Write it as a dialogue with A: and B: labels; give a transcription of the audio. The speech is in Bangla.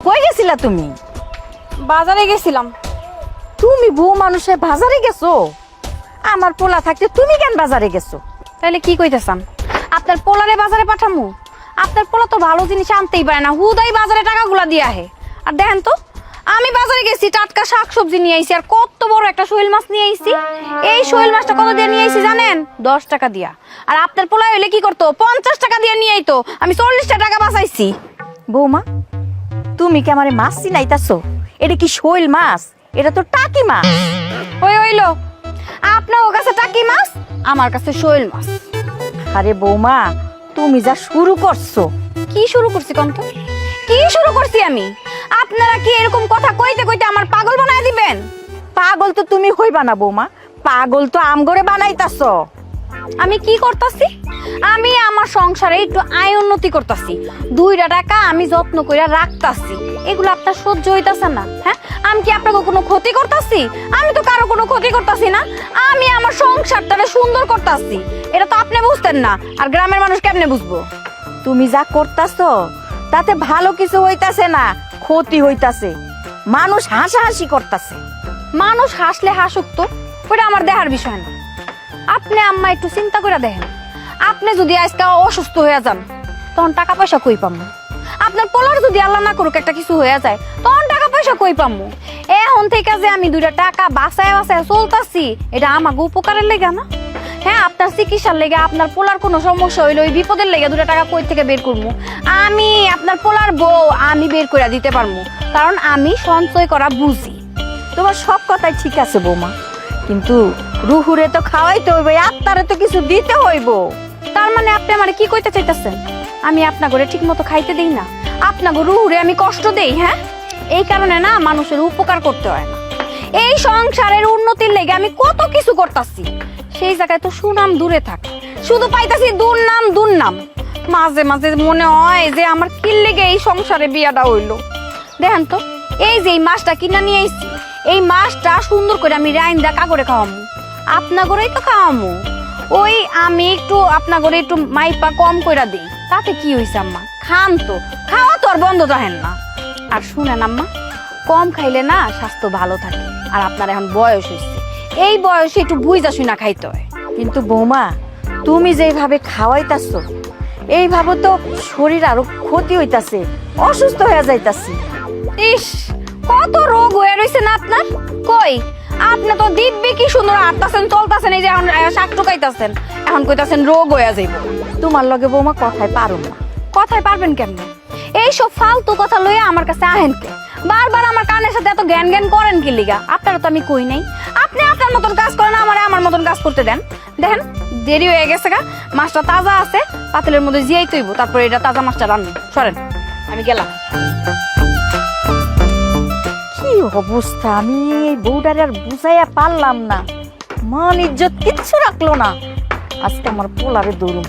A: কই গেছিলা তুমি?
B: বাজারে গেছিলাম।
A: তুমি বউ মানুষে বাজারে গেছো? আমার পোলা থাকতে তুমি কেন বাজারে গেছো?
B: তাহলে কি কইতেছান? আপনার পোলারে বাজারে পাঠামু? আপনার পোলা তো ভালো জিনিস আনতেই পারে না, হুদাই বাজারে টাকাগুলা দিয়ে আহে। আর দেখেন তো, আমি বাজারে গেছি, টাটকা শাকসবজি নিয়ে আইছি, আর কত বড় একটা শৈল মাছ নিয়ে আইছি। এই শৈল মাছটা কত দিয়ে নিয়ে আইছি জানেন? 10 টাকা দিয়া। আর আপনার পোলা হইলে কি করতো? 50 টাকা দিয়ে নিয়ে আইতো। আমি 40 টাকা বাঁচাইছি।
A: বৌমা, তুমি কি আমারে মাছ চিনাইতাছো? এটা কি শৈল মাছ? এটা তো টাকি মাছ।
B: ওই হইলো, আপনার কাছে টাকি মাছ, আমার কাছে শৈল মাছ।
A: আরে বৌমা, তুমি যা শুরু করছো।
B: কি শুরু করছি কন্ত? কি শুরু করছি আমি? আপনারা কি এরকম কথা কইতে কইতে আমার পাগল বানায় দিবেন?
A: পাগল তো তুমি হইবা না বৌমা, পাগল তো আমগরে বানাইতাছো।
B: আমি কি করতাছি? আমি আমার সংসারে একটু আয় উন্নতি করতাছি, 2 টাকা আমি যত্ন কইরা রাখতাছি। এগুলো আপনার সহ্য হইতাছে না? হ্যাঁ, আমি কি আপনাকে কোনো ক্ষতি করতাছি? আমি তো কারো কোনো ক্ষতি করতাছি না। আমি আমার সংসারটাকে সুন্দর করতাছি, এটা তো আপনি বুঝতেন না, আর গ্রামের মানুষ কেমনে বুঝবো?
A: তুমি যা করতাছো তাতে ভালো কিছু হইতাছে না, ক্ষতি হইতাছে। মানুষ হাসাহাসি করতাছে।
B: মানুষ হাসলে হাসুক তো, ওটা আমার দেখার বিষয় না। আপনি আম্মা একটু চিন্তা করে দেখেন, আপনি যদি আজকে অসুস্থ হয়ে যান, তখন টাকা পয়সা কই পামু? আপনার পোলার যদি আল্লাহ না করুক একটা কিছু হয়ে যায়, তখন টাকা পয়সা কই পামু? এখন থেকে যে আমি 2 টাকা বাঁচায় বাঁচায় চলতাছি, এটা আমাকে উপকারের লেগে না? হ্যাঁ, আপনার চিকিৎসার লেগে, আপনার পোলার কোনো সমস্যা হইলো, ওই বিপদের লেগে 2 টাকা কই থেকে বের করবো? আমি আপনার পোলার বউ, আমি বের করে দিতে পারবো, কারণ আমি সঞ্চয় করা বুঝি।
A: তোমার সব কথাই ঠিক আছে বৌমা, কিন্তু রুহুরে তো খাওয়াইতে হইবে, আত্মারে তো কিছু দিতে হইব।
B: তার মানে আপনি আমারে কি কইতে চাইতেছেন? আমি আপনা করে ঠিক মতো খাইতে দেই না, আপনাকে রুহুরে আমি কষ্ট দেই? হ্যাঁ, এই কারণে না মানুষের উপকার করতে হয় না। এই সংসারের উন্নতির লেগে আমি কত কিছু করতাছি, সেই জায়গায় তো সুনাম দূরে থাক, শুধু পাইতাছি দুর্নাম দুর্নাম। মাঝে মাঝে মনে হয় যে আমার কি লেগে এই সংসারে বিয়াটা হইলো। দেখেন তো, এই যে এই মাছটা কিনা নিয়ে আইছি, এই মাছটা সুন্দর করে আমি রাইন্দা কাগরে খাওয়ামু, আপনা করেই তো খাওয়ামু। ওই আমি একটু আপনা করে একটু মাইপা কম কইরা দিই, তাতে কি হইছে আম্মা? খান তো, খাওয়া তো আর বন্ধ রাখেন না। আর শুনেন আম্মা, কম খাইলে না স্বাস্থ্য ভালো থাকে, আর আপনার এখন বয়স হইছে, এই বয়সে একটু বুঝা শুনা খাইতে হয়।
A: কিন্তু বৌমা, তুমি যেভাবে খাওয়াইতাছো এইভাবে তো শরীর আরো ক্ষতি হইতাছে, অসুস্থ হয়ে যাইতাছি।
B: ইস, কত রোগ হয়ে রইছে না আপনার? কই, আপনি তো দিব্যি কি সুন্দর হাঁটতাছেন, চলতাছেন, এই যে এখন শাক টুকাইতাছেন, এখন কইতাছেন রোগ হয়ে যাইব।
A: তোমার লগে বৌমা কথায় পারো না।
B: কথায় পারবেন কেমনে? এইসব ফালতু কথা লইয়া আমার কাছে আহেন কে? বারবার আমার কানের সাথে এত জ্ঞান জ্ঞান করেন কি লিগা? আপনারা তো আমি কই নাই, আপনি আপনার মতন কাজ করেন, আমারে আমার মতন কাজ করতে দেন। দেখেন দেরি হয়ে গেছে গা, মাছটা তাজা আছে, পাতিলের মধ্যে জিয়াই তৈব, তারপরে এটা তাজা মাছটা রান্না। সরেন, আমি গেলাম।
A: কি অবস্থা, আমি এই বউটারে আর বুঝাইয়া পারলাম না। মান ইজ্জত কিচ্ছু রাখলো না। আজকে আমার পোলারে দৌড়ুম।